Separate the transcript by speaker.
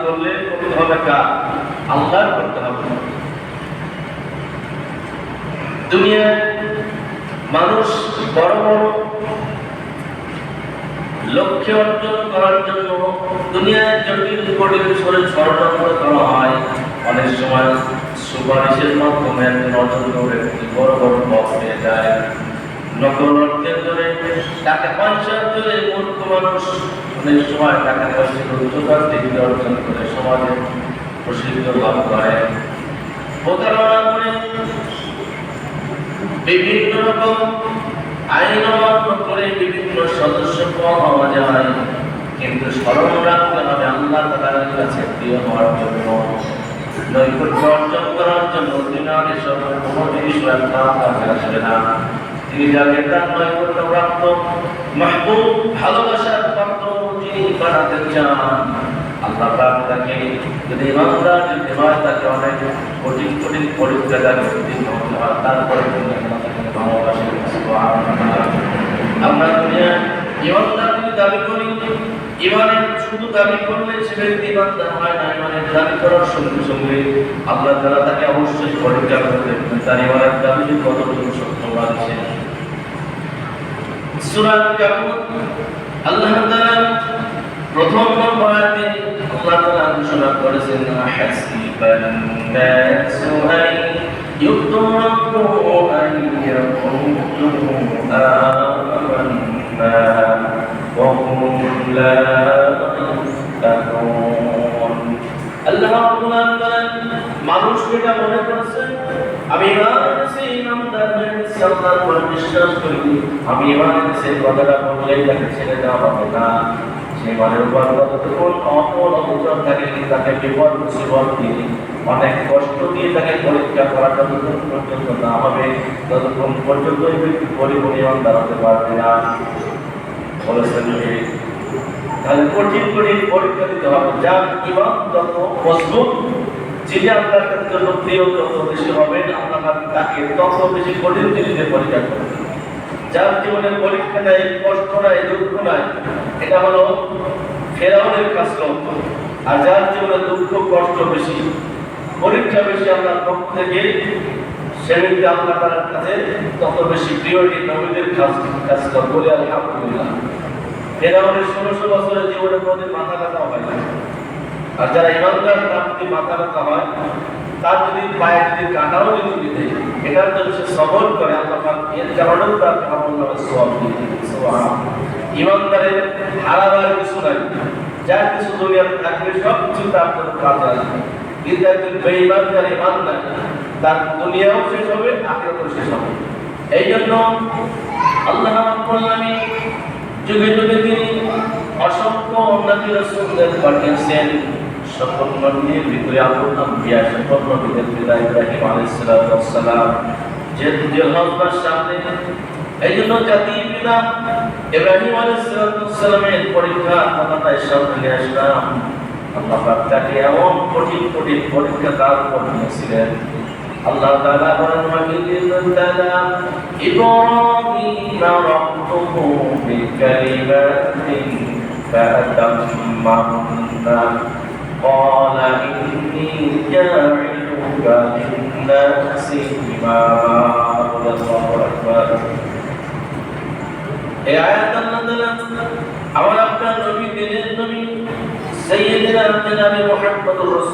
Speaker 1: করলে করতে হবে কার? আল্লাহর করতে হবে। দুনিয়ায় মানুষ বড় বড় লক্ষ্য অর্জন করার জন্য দুনিয়ায় জটিল জটিল ষড়যন্ত্র করা হয়। অনেক সময় সুপারিশের মাধ্যমে একজন অযোগ্য ব্যক্তি বড় বড় পদ পেয়ে যায়। নকল অর্থের জন্য টাকা পয়সার জন্য মূর্খ মানুষ অনেক সময় টাকা পয়সার উচ্চতার ডিগ্রি অর্জন করে সমাজে প্রসিদ্ধ লাভ করে। প্রতারণা করে বিভিন্ন রকম আইন অমান্য করে বিভিন্ন সদস্য পাওয়া যায়। কিন্তু স্মরণ রাখতে হবে আল্লাহ তাআলার কাছে প্রিয় হওয়ার জন্য, নৈকট্য অর্জন করার জন্য দুনিয়ার এসব কোনো জিনিস কাজে আসবে না। তিনি যাকে তার নৈকট্য প্রাপ্ত মাহবুব ভালোবাসার পাত্র যিনি বানাতে চান, আল্লাহ পাক তাকে যদি ইমানদার যদি হয় তাকে অনেক কঠিন কঠিন পরীক্ষা তাকে উত্তীর্ণ হতে হয়, তারপরে তিনি আল্লাহ তাকে ভালোবাসেন। আমরা দুনিয়ায় ইমানদার যদি দাবি করি, ইমানের শুধু দাবি করলে সে ব্যক্তি ইমানদার হয় না। ইমানের দাবি করার সঙ্গে সঙ্গে আল্লাহ তাআলা তাকে অবশ্যই পরীক্ষা করতে তার ইমানের দাবি কতটুকু সত্যবাদী। সূরা কাবুত আল্লাহ তাআলা প্রথম নম্বর আয়াতে আল্লাহ তাআলা ঘোষণা করেছেন হাসিবান নাসু আন ইউতরাকু আন ইয়াকুলু আমান্না ওয়া হুম লা ইফতানুন। আল্লাহ রাব্বুল আলামিন মানুষ এটা মনে করেছে আমি ইমান এনেছি, ইমানদার হয়ে গেছি, আল্লাহর উপর বিশ্বাস করি, আমি ইমান এনেছি কথাটা বললেই তাকে ছেড়ে দেওয়া হবে না। সেই ইমানের উপর যতক্ষণ অটল অবিচল থাকে তাকে বিপদ মুসিবত দিয়ে অনেক কষ্ট দিয়ে তাকে পরীক্ষা করা যতক্ষণ পর্যন্ত না হবে ততক্ষণ পর্যন্ত এই ব্যক্তি পরিপূর্ণ ইমানদার হতে পারবে না। বলেছেন তাহলে কঠিন কঠিন পরীক্ষা দিতে হবে। যার ইমান যত মজবুত, যিনি আপনার জন্য প্রিয় যত বেশি হবেন, আপনার তাকে তত বেশি কঠিন জিনিসের পরীক্ষা করবেন। যার জীবনে পরীক্ষা নাই, কষ্ট নাই, দুঃখ নাই, এটা হলো ফেরাউনের কাজ। আর যার জীবনে দুঃখ কষ্ট বেশি, পরীক্ষা বেশি আপনার পক্ষ থেকে, সে ব্যক্তি আপনার কাছে তত বেশি প্রিয়টি নবীদের কাজ বলে আলহামদুলিল্লাহ। ফেরাউনের 1600 বছরের জীবনের মধ্যে মাথা ব্যথা হয় না। আর যারা ইমানদার তার যদি মাথা ব্যথা হয়, তার যদি পায়ে যদি কাঁটাও যদি দিতে, এটার জন্য সে সবর করে, আল্লাহ পাক এর কারণেও তার আমল নামে সওয়াব দিয়ে দিবেন। সুবহানাল্লাহ। ইমানদারের হারাবার কিছু নাই, যা কিছু দুনিয়াতে থাকবে সব কিছু তার জন্য কাজে আসবে। কিন্তু একজন বেঈমান যার ইমান নাই, তার দুনিয়াও শেষ হবে, আখিরাতও শেষ হবে। এই জন্য আল্লাহ রাব্বুল আলামিন যুগে যুগে তিনি অসংখ্য নবী রাসূলদের পাঠিয়েছেন। সকল নবীর ভিতরে আবুল আম্বিয়া সকল নবীদের পিতা ইব্রাহিম আলাইহিস সালাম যে হজবার সামনে, এই জন্য জাতির পিতা ইব্রাহিম আলাইহিস সালামের পরীক্ষার কথাটাই সামনে আসলাম। আল্লাহ পাক তাকে এমন কঠিন কঠিন পরীক্ষা তার উপর নিয়েছিলেন। আল্লাহ তাআলা বলেন ওয়াইদুল্লাহ ইব্রাহিম রাব্বুহু বিকালিমাতিন ফাতাম্মাহুন্না قال إني جاعلك للناس إماما। الله أكبر। এই আয়াত আল্লাহ তাআলা আমার আপনার নবী দিনের নবী সাইয়্যিদুনা জনাবে মুহাম্মদুর রাসূল